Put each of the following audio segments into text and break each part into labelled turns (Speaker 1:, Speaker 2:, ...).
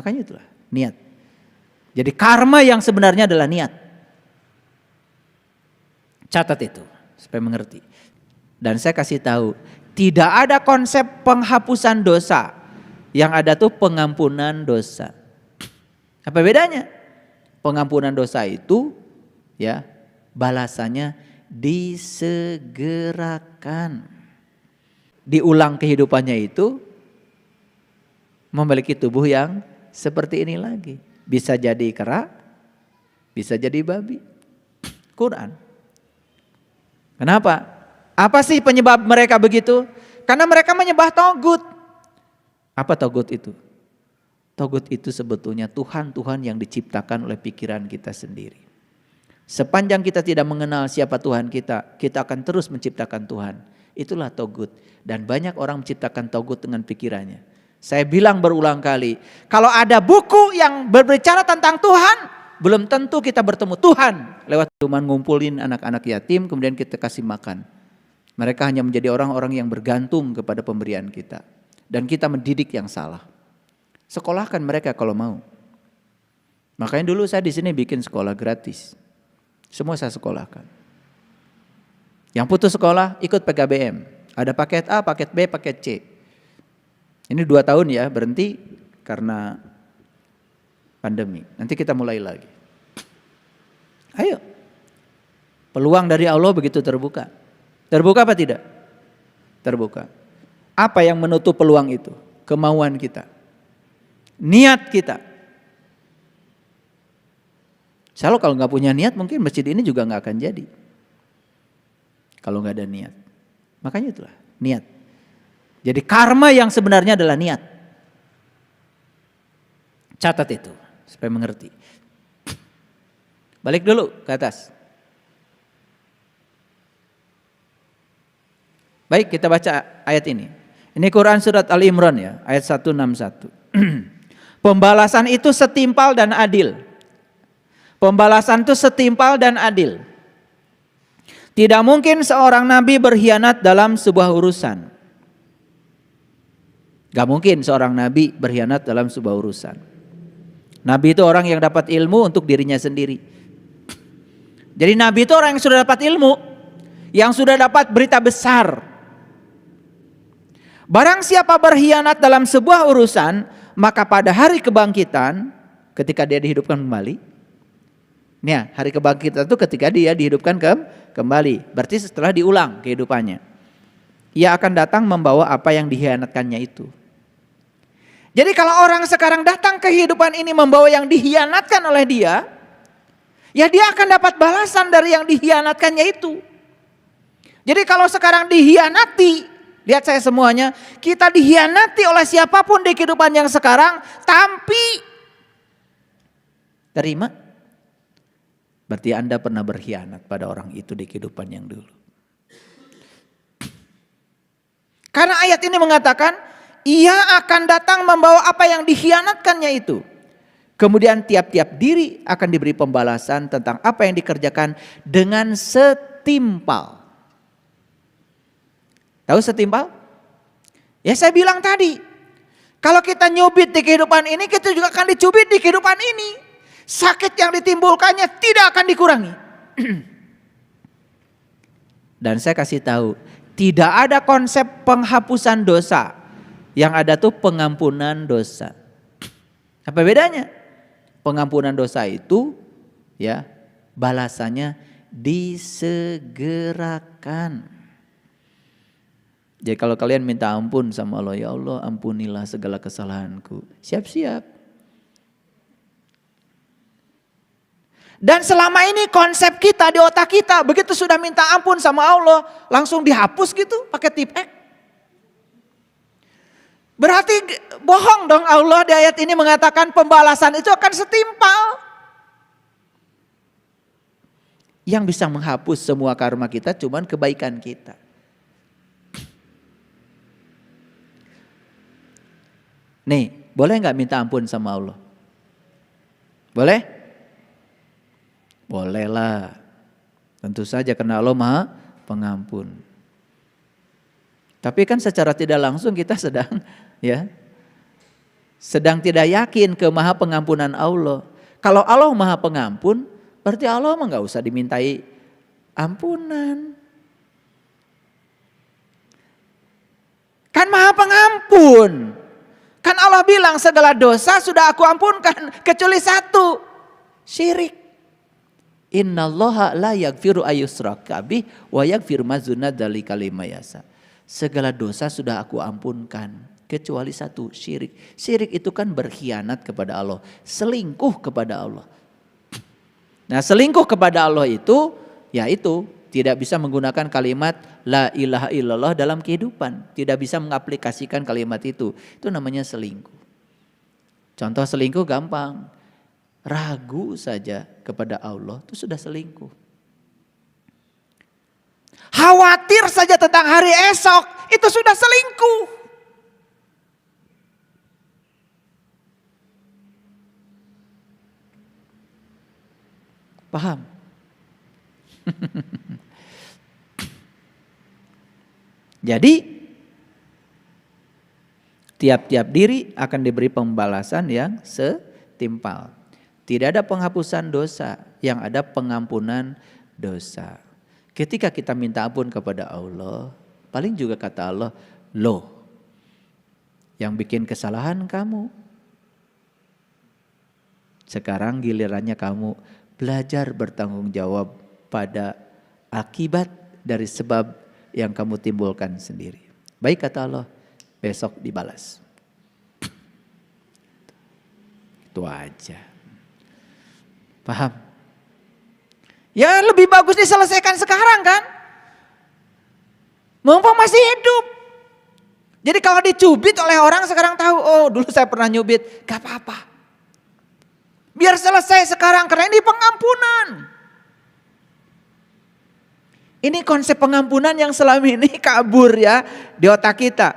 Speaker 1: Makanya itulah niat. Jadi karma yang sebenarnya adalah niat. Catat itu supaya mengerti. Dan saya kasih tahu, tidak ada konsep penghapusan dosa. Yang ada tuh pengampunan dosa. Apa bedanya? Pengampunan dosa itu ya balasannya disegerakan. Diulang kehidupannya itu memiliki tubuh yang seperti ini lagi. Bisa jadi kera, bisa jadi babi. Quran. Kenapa? Apa sih penyebab mereka begitu? Karena mereka menyembah togut. Apa togut itu? Togut itu sebetulnya Tuhan-Tuhan yang diciptakan oleh pikiran kita sendiri. Sepanjang kita tidak mengenal siapa Tuhan kita, kita akan terus menciptakan Tuhan. Itulah togut. Dan banyak orang menciptakan togut dengan pikirannya. Saya bilang berulang kali, kalau ada buku yang berbicara tentang Tuhan, belum tentu kita bertemu Tuhan. Lewat cuma ngumpulin anak-anak yatim, kemudian kita kasih makan. Mereka hanya menjadi orang-orang yang bergantung kepada pemberian kita. Dan kita mendidik yang salah. Sekolahkan mereka kalau mau. Makanya dulu saya di sini bikin sekolah gratis. Semua saya sekolahkan. Yang putus sekolah ikut PKBM. Ada paket A, paket B, paket C. Ini 2 tahun ya berhenti karena pandemi. Nanti kita mulai lagi. Ayo. Peluang dari Allah begitu terbuka. Terbuka apa tidak? Terbuka. Apa yang menutup peluang itu? Kemauan kita. Niat kita. Kalau nggak punya niat mungkin masjid ini juga nggak akan jadi. Kalau nggak ada niat. Makanya itulah niat. Jadi karma yang sebenarnya adalah niat. Catat itu supaya mengerti. Balik dulu ke atas. Baik, kita baca ayat ini. Ini Quran surat Ali Imran ya, ayat 161. Pembalasan itu setimpal dan adil. Pembalasan itu setimpal dan adil. Tidak mungkin seorang nabi berkhianat dalam sebuah urusan. Gak mungkin seorang nabi berkhianat dalam sebuah urusan. Nabi itu orang yang dapat ilmu untuk dirinya sendiri. Jadi nabi itu orang yang sudah dapat ilmu, yang sudah dapat berita besar. Barang siapa berkhianat dalam sebuah urusan, maka pada hari kebangkitan, ketika dia dihidupkan kembali, ya, hari kebangkitan itu ketika dia dihidupkan kembali, berarti setelah diulang kehidupannya, ia akan datang membawa apa yang dikhianatkannya itu. Jadi kalau orang sekarang datang ke kehidupan ini membawa yang dikhianatkan oleh dia, ya dia akan dapat balasan dari yang dikhianatkannya itu. Jadi kalau sekarang dikhianati, lihat saya semuanya, kita dikhianati oleh siapapun di kehidupan yang sekarang, tapi terima. Berarti Anda pernah berkhianat pada orang itu di kehidupan yang dulu. Karena ayat ini mengatakan, ia akan datang membawa apa yang dikhianatkannya itu. Kemudian tiap-tiap diri akan diberi pembalasan tentang apa yang dikerjakan dengan setimpal. Tahu setimpal? Ya saya bilang tadi, kalau kita nyubit di kehidupan ini, kita juga akan dicubit di kehidupan ini. Sakit yang ditimbulkannya tidak akan dikurangi. Dan saya kasih tahu, tidak ada konsep penghapusan dosa. Yang ada tuh pengampunan dosa. Apa bedanya? Pengampunan dosa itu ya balasannya disegerakan. Jadi kalau kalian minta ampun sama Allah, ya Allah ampunilah segala kesalahanku. Siap-siap. Dan selama ini konsep kita di otak kita, begitu sudah minta ampun sama Allah, langsung dihapus gitu pakai tip X. Berarti bohong dong, Allah di ayat ini mengatakan pembalasan itu akan setimpal. Yang bisa menghapus semua karma kita cuman kebaikan kita. Nih, boleh nggak minta ampun sama Allah? Boleh? Boleh lah. Tentu saja karena Allah Maha Pengampun. Tapi kan secara tidak langsung kita sedang sedang tidak yakin ke maha pengampunan Allah. Kalau Allah maha pengampun, berarti Allah mah gak usah dimintai ampunan. Kan maha pengampun. Kan Allah bilang segala dosa sudah aku ampunkan kecuali satu, syirik. Innallaha la yaghfiru ayyushraka bih wa yaghfiru ma duna dzalika liman yasha. Segala dosa sudah aku ampunkan kecuali satu, syirik. Syirik itu kan berkhianat kepada Allah, selingkuh kepada Allah. Nah, selingkuh kepada Allah itu yaitu tidak bisa menggunakan kalimat la ilaha illallah dalam kehidupan, tidak bisa mengaplikasikan kalimat itu. Itu namanya selingkuh. Contoh selingkuh gampang. Ragu saja kepada Allah itu sudah selingkuh. Khawatir saja tentang hari esok itu sudah selingkuh. Paham? Jadi tiap-tiap diri akan diberi pembalasan yang setimpal. Tidak ada penghapusan dosa, yang ada pengampunan dosa. Ketika kita minta ampun kepada Allah, paling juga kata Allah, loh, yang bikin kesalahan kamu. Sekarang gilirannya kamu belajar bertanggung jawab pada akibat dari sebab yang kamu timbulkan sendiri. Baik kata Allah, besok dibalas. Itu aja. Paham? Ya lebih bagus diselesaikan sekarang kan? Mumpung masih hidup. Jadi kalau dicubit oleh orang sekarang tahu, oh dulu saya pernah nyubit, gak apa-apa. Biar selesai sekarang karena ini pengampunan. Ini konsep pengampunan yang selama ini kabur ya di otak kita.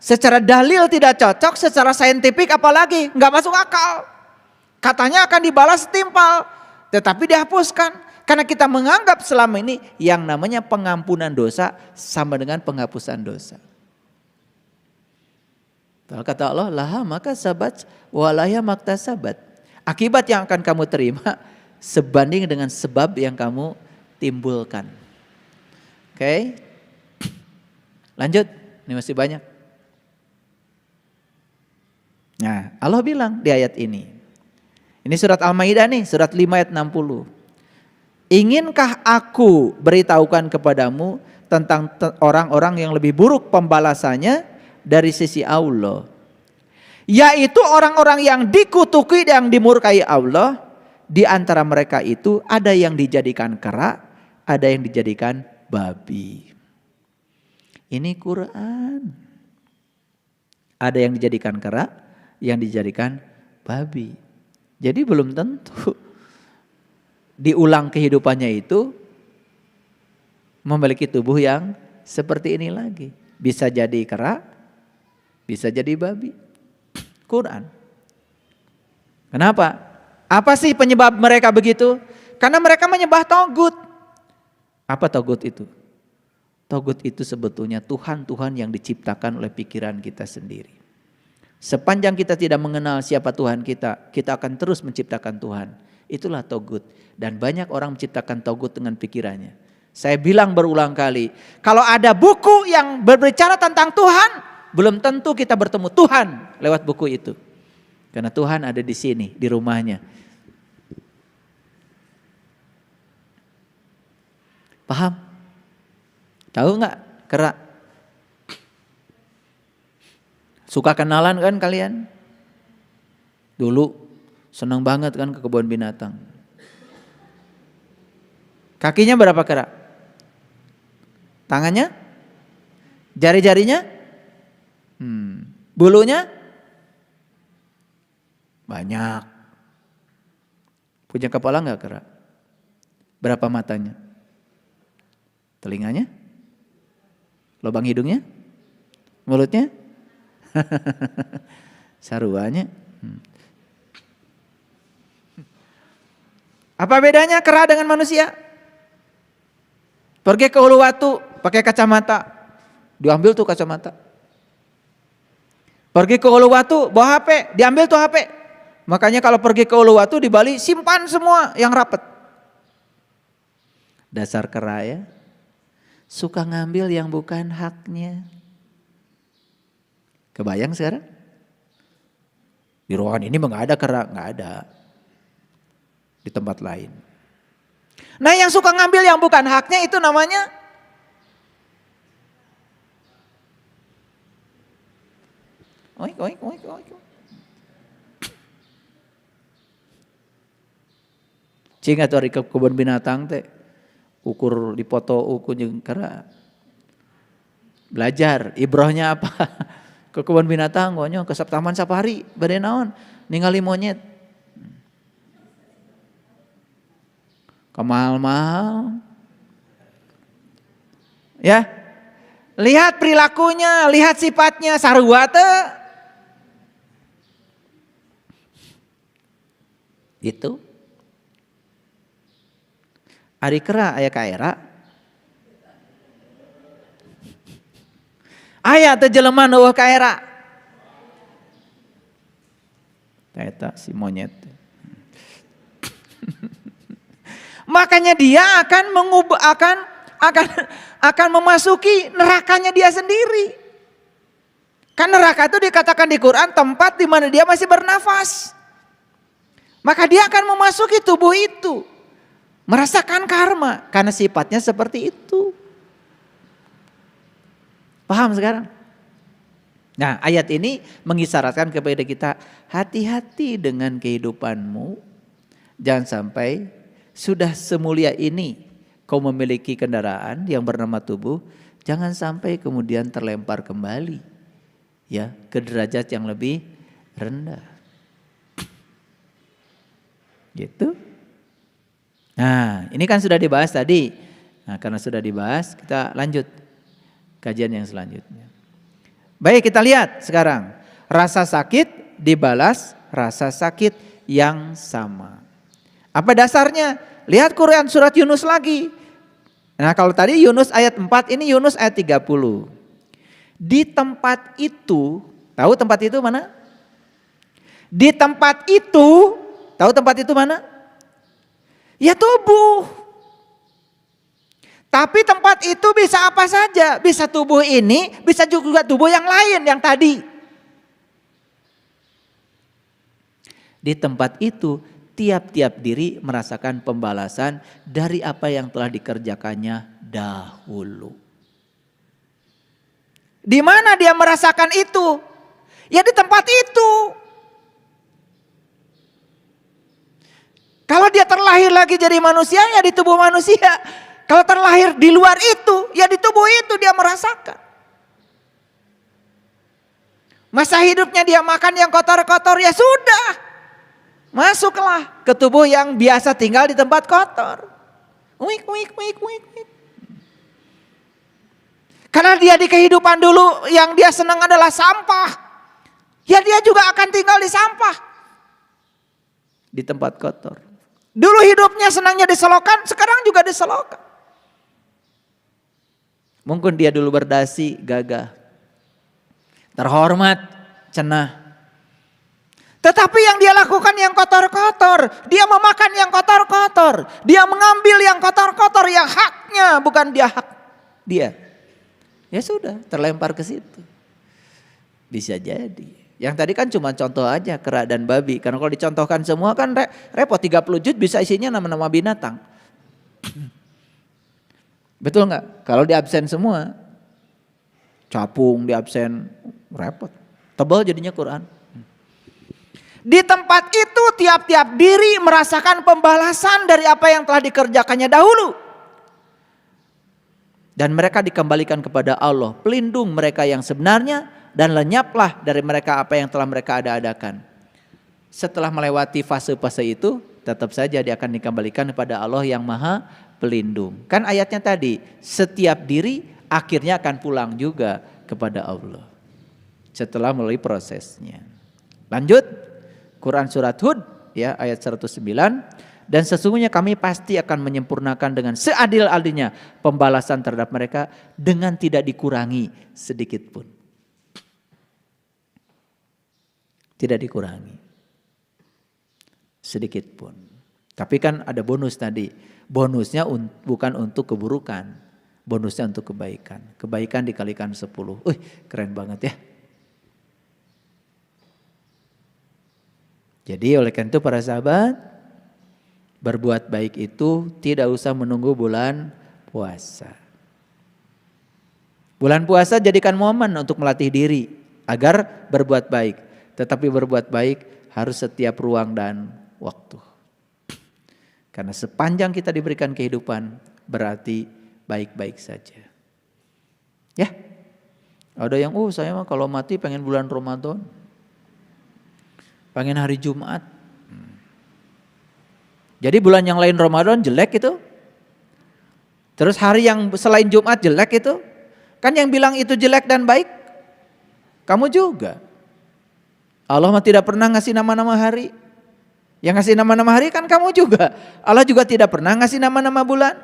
Speaker 1: Secara dalil tidak cocok, secara saintifik apalagi gak masuk akal. Katanya akan dibalas setimpal, tetapi dihapuskan. Karena kita menganggap selama ini yang namanya pengampunan dosa sama dengan penghapusan dosa. Kata Allah, laha maka sabat walaya makta sabat. Akibat yang akan kamu terima sebanding dengan sebab yang kamu timbulkan. Oke. Lanjut, ini masih banyak. Nah, Allah bilang di ayat ini. Ini surat Al-Maidah nih, surat 5 ayat 60. Inginkah aku beritahukan kepadamu tentang orang-orang yang lebih buruk pembalasannya dari sisi Allah? Yaitu orang-orang yang dikutuki dan dimurkai Allah. Di antara mereka itu ada yang dijadikan kera, ada yang dijadikan babi. Ini Quran. Ada yang dijadikan kera, yang dijadikan babi. Jadi belum tentu diulang kehidupannya itu memiliki tubuh yang seperti ini lagi. Bisa jadi kera, bisa jadi babi. Quran. Kenapa? Apa sih penyebab mereka begitu? Karena mereka menyembah togut. Apa togut itu? Togut itu sebetulnya Tuhan-Tuhan yang diciptakan oleh pikiran kita sendiri. Sepanjang kita tidak mengenal siapa Tuhan kita, kita akan terus menciptakan Tuhan. Itulah togut. Dan banyak orang menciptakan togut dengan pikirannya. Saya bilang berulang kali, kalau ada buku yang berbicara tentang Tuhan, belum tentu kita bertemu Tuhan lewat buku itu. Karena Tuhan ada di sini, di rumahnya. Paham? Tahu nggak kera? Suka kenalan kan kalian? Dulu senang banget kan ke kebun binatang. Kakinya berapa kera? Tangannya? Jari-jarinya? Bulunya? Banyak. Punya kepala enggak kera? Berapa matanya? Telinganya? Lubang hidungnya? Mulutnya? Saruannya. Apa bedanya kera dengan manusia? Pergi ke Uluwatu pakai kacamata. Diambil tuh kacamata. Pergi ke Uluwatu bawa HP, diambil tuh HP. Makanya kalau pergi ke Uluwatu di Bali simpan semua yang rapat. Dasar kera ya. Suka ngambil yang bukan haknya. Kebayang sekarang? Di ruangan ini mah nggak ada kera, nggak ada. Di tempat lain. Nah yang suka ngambil yang bukan haknya itu namanya oik, oik, oik, oik. Cing atau di kebun binatang teh ukur dipoto ukur jeung kera. Belajar ibrohnya apa? Ke kebun binatang gonyo ke taman safari bade naon? Ningali monyet. Kamahal-mahal. Ya. Lihat perilakunya, lihat sifatnya sarua teh. Itu ari kera aya kaera aya teh jelema nu eueuh kaera eta si monyet. Makanya dia akan akan memasuki nerakanya dia sendiri. Kan neraka itu dikatakan di Quran tempat di mana dia masih bernafas. Maka dia akan memasuki tubuh itu. Merasakan karma. Karena sifatnya seperti itu. Paham sekarang? Nah ayat ini mengisyaratkan kepada kita. Hati-hati dengan kehidupanmu. Jangan sampai sudah semulia ini. Kau memiliki kendaraan yang bernama tubuh. Jangan sampai kemudian terlempar kembali. Ya, ke derajat yang lebih rendah. Gitu. Nah ini kan sudah dibahas tadi. Nah karena sudah dibahas kita lanjut kajian yang selanjutnya. Baik kita lihat sekarang. Rasa sakit dibalas rasa sakit yang sama. Apa dasarnya? Lihat Quran surat Yunus lagi. Nah kalau tadi Yunus ayat 4 ini Yunus ayat 30. Di tempat itu, tahu tempat itu mana? Di tempat itu, tahu tempat itu mana? Ya tubuh. Tapi tempat itu bisa apa saja. Bisa tubuh ini, bisa juga tubuh yang lain yang tadi. Di tempat itu tiap-tiap diri merasakan pembalasan dari apa yang telah dikerjakannya dahulu. Di mana dia merasakan itu? Ya di tempat itu. Kalau dia terlahir lagi jadi manusia ya di tubuh manusia. Kalau terlahir di luar itu ya di tubuh itu dia merasakan. Masa hidupnya dia makan yang kotor-kotor ya sudah. Masuklah ke tubuh yang biasa tinggal di tempat kotor. Uik, uik, uik, uik, uik. Karena dia di kehidupan dulu yang dia senang adalah sampah. Ya dia juga akan tinggal di sampah. Di tempat kotor. Dulu hidupnya senangnya di selokan, sekarang juga di selokan. Mungkin dia dulu berdasi, gagah. Terhormat, cenah. Tetapi yang dia lakukan yang kotor-kotor. Dia memakan yang kotor-kotor. Dia mengambil yang kotor-kotor yang haknya. Bukan dia hak dia. Ya sudah terlempar ke situ. Bisa jadi. Yang tadi kan cuma contoh aja kera dan babi. Karena kalau dicontohkan semua kan repot 30 juz bisa isinya nama-nama binatang. Betul nggak? Kalau di absen semua. Capung di absen repot. Tebal jadinya Quran. Di tempat itu tiap-tiap diri merasakan pembalasan dari apa yang telah dikerjakannya dahulu. Dan mereka dikembalikan kepada Allah. Pelindung mereka yang sebenarnya dan lenyaplah dari mereka apa yang telah mereka ada-adakan. Setelah melewati fase-fase itu tetap saja dia akan dikembalikan kepada Allah yang maha pelindung. Kan ayatnya tadi setiap diri akhirnya akan pulang juga kepada Allah. Setelah melalui prosesnya. Lanjut. Quran surat Hud ya ayat 109 dan sesungguhnya kami pasti akan menyempurnakan dengan seadil-adilnya pembalasan terhadap mereka dengan tidak dikurangi sedikit pun. Tidak dikurangi. Sedikit pun. Tapi kan ada bonus tadi. Bonusnya bukan untuk keburukan. Bonusnya untuk kebaikan. Kebaikan dikalikan 10. Keren banget ya. Jadi oleh karena itu para sahabat, berbuat baik itu tidak usah menunggu bulan puasa. Bulan puasa jadikan momen untuk melatih diri agar berbuat baik. Tetapi berbuat baik harus setiap ruang dan waktu. Karena sepanjang kita diberikan kehidupan berarti baik-baik saja. Ya. Ada yang saya mah kalau mati pengen bulan Ramadan. Pengen hari Jumat. Jadi bulan yang lain Ramadan jelek itu. Terus hari yang selain Jumat jelek itu. Kan yang bilang itu jelek dan baik kamu juga. Allah mah tidak pernah ngasih nama-nama hari. Yang ngasih nama-nama hari kan kamu juga. Allah juga tidak pernah ngasih nama-nama bulan.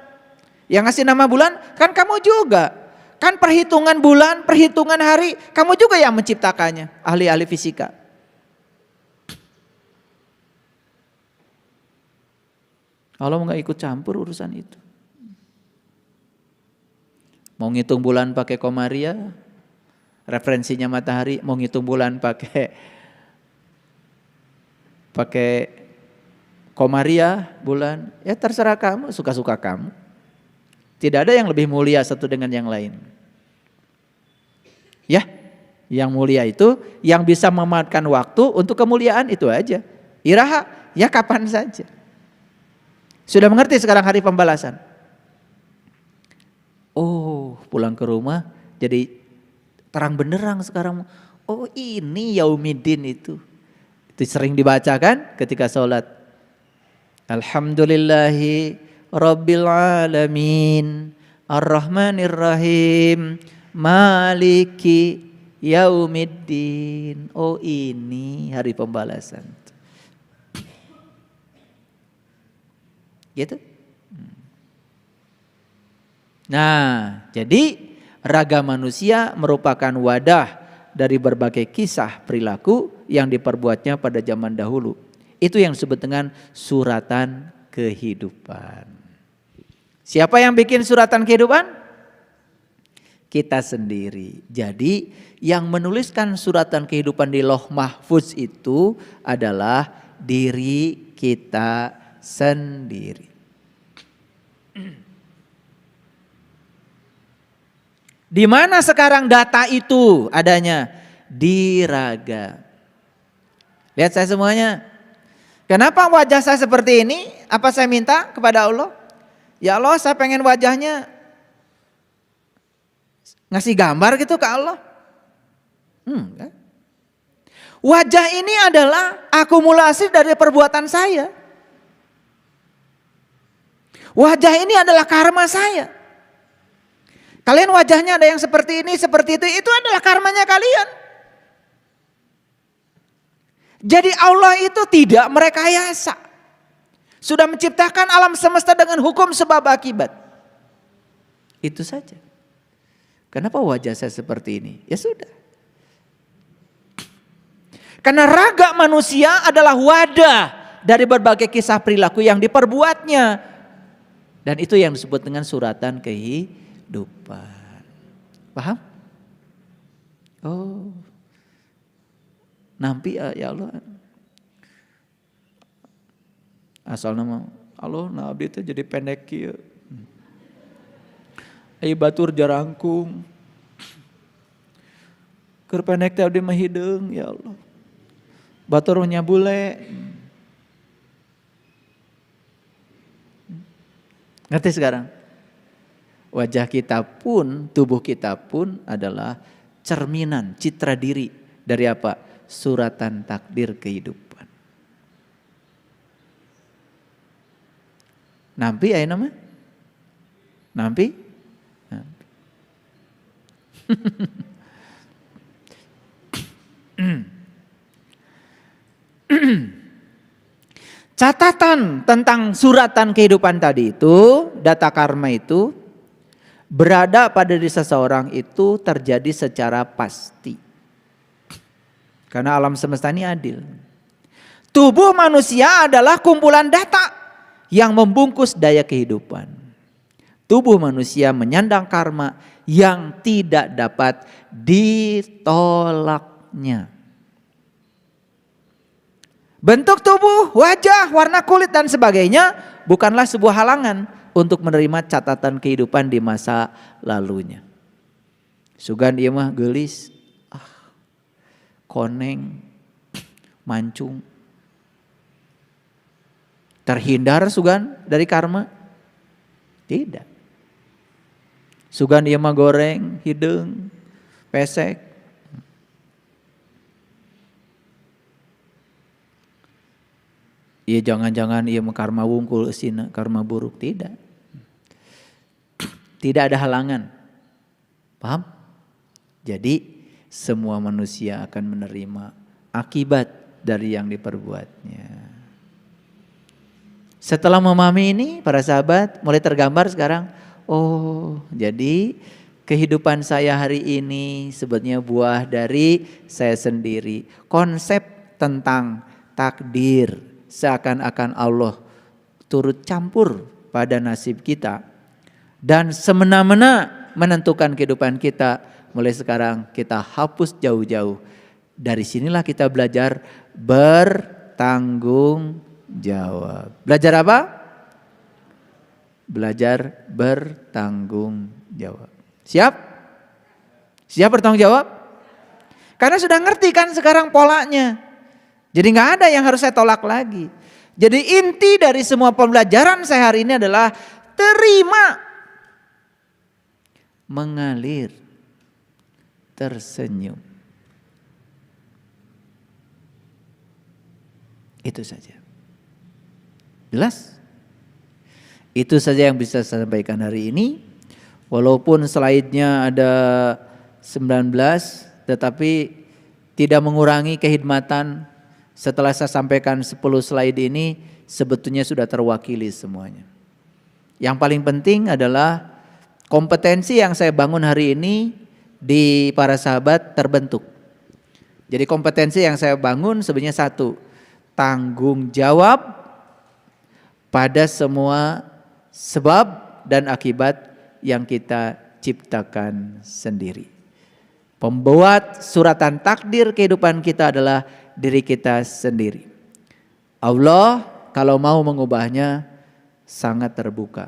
Speaker 1: Yang ngasih nama bulan kan kamu juga. Kan perhitungan bulan, perhitungan hari, kamu juga yang menciptakannya. Ahli-ahli fisika. Allah nggak ikut campur urusan itu. Mau ngitung bulan pakai komaria, referensinya matahari. Mau ngitung bulan pakai komaria bulan, ya terserah kamu, suka-suka kamu. Tidak ada yang lebih mulia satu dengan yang lain. Ya, yang mulia itu yang bisa memanfaatkan waktu untuk kemuliaan itu aja. Iraha, ya kapan saja. Sudah mengerti sekarang hari pembalasan? Oh, pulang ke rumah jadi terang benderang sekarang. Oh, ini Yaumiddin itu. Itu sering dibacakan ketika sholat. Alhamdulillahi Rabbil Alamin Ar-Rahmanir-Rahim Maliki Yaumiddin. Oh, ini hari pembalasan. Gitu. Nah, jadi raga manusia merupakan wadah dari berbagai kisah perilaku yang diperbuatnya pada zaman dahulu. Itu yang disebut dengan suratan kehidupan. Siapa yang bikin suratan kehidupan? Kita sendiri. Jadi yang menuliskan suratan kehidupan di Lauh Mahfuz itu adalah diri kita sendiri. Di mana sekarang data itu adanya? Di raga. Lihat saya semuanya. Kenapa wajah saya seperti ini? Apa saya minta kepada Allah? Ya Allah, saya pengen wajahnya ngasih gambar gitu ke Allah. Wajah ini adalah akumulasi dari perbuatan saya. Wajah ini adalah karma saya. Kalian wajahnya ada yang seperti ini, seperti itu adalah karmanya kalian. Jadi Allah itu tidak merekayasa. Sudah menciptakan alam semesta dengan hukum sebab akibat. Itu saja. Kenapa wajah saya seperti ini? Ya sudah. Karena raga manusia adalah wadah dari berbagai kisah perilaku yang diperbuatnya. Dan itu yang disebut dengan suratan kehidupan. Paham? Oh. Nampi ya Allah. Asal nama Allah nabi itu jadi pendek kieu. Ai batur jarangkung. Keur pendek teh abdi mah hideung ya Allah. Baturnya bule. Ngerti sekarang? Wajah kita pun, tubuh kita pun adalah cerminan, citra diri dari apa? Suratan takdir kehidupan. Nampi aya nama? Nampi? Catatan tentang suratan kehidupan tadi itu, data karma itu berada pada diri seseorang itu terjadi secara pasti. Karena alam semesta ini adil. Tubuh manusia adalah kumpulan data yang membungkus daya kehidupan. Tubuh manusia menyandang karma yang tidak dapat ditolaknya. Bentuk tubuh, wajah, warna kulit dan sebagainya bukanlah sebuah halangan untuk menerima catatan kehidupan di masa lalunya. Sugan ieu mah geulis, koneng, mancung. Terhindar sugan dari karma? Tidak. Sugan ieu mah goreng, hideung, pesek. Iya jangan-jangan ia karma wungkul eusina, karma buruk, tidak. Tidak ada halangan. Paham? Jadi semua manusia akan menerima akibat dari yang diperbuatnya. Setelah memahami ini para sahabat mulai tergambar sekarang. Oh jadi kehidupan saya hari ini sebetulnya buah dari saya sendiri. Konsep tentang takdir seakan-akan Allah turut campur pada nasib kita. Dan semena-mena menentukan kehidupan kita. Mulai sekarang kita hapus jauh-jauh. Dari sinilah kita belajar bertanggung jawab. Belajar apa? Belajar bertanggung jawab. Siap? Siap bertanggung jawab? Karena sudah ngerti kan sekarang polanya. Jadi gak ada yang harus saya tolak lagi. Jadi inti dari semua pembelajaran saya hari ini adalah terima. Mengalir. Tersenyum. Itu saja. Jelas? Itu saja yang bisa saya sampaikan hari ini. Walaupun slide-nya ada 19, tetapi tidak mengurangi kehidmatan. Setelah saya sampaikan 10 slide ini, sebetulnya sudah terwakili semuanya. Yang paling penting adalah kompetensi yang saya bangun hari ini di para sahabat terbentuk. Jadi kompetensi yang saya bangun sebenarnya satu, tanggung jawab pada semua sebab dan akibat yang kita ciptakan sendiri. Pembuat suratan takdir kehidupan kita adalah diri kita sendiri. Allah kalau mau mengubahnya sangat terbuka.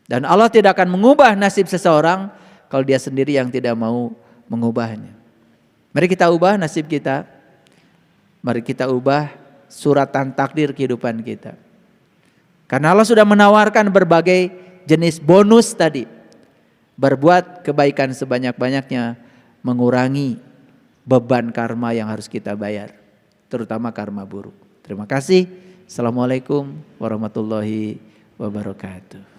Speaker 1: Dan Allah tidak akan mengubah nasib seseorang kalau dia sendiri yang tidak mau mengubahnya. Mari kita ubah nasib kita. Mari kita ubah suratan takdir kehidupan kita. Karena Allah sudah menawarkan berbagai jenis bonus tadi. Berbuat kebaikan sebanyak-banyaknya, mengurangi beban karma yang harus kita bayar. Terutama karma buruk. Terima kasih. Assalamualaikum warahmatullahi wabarakatuh.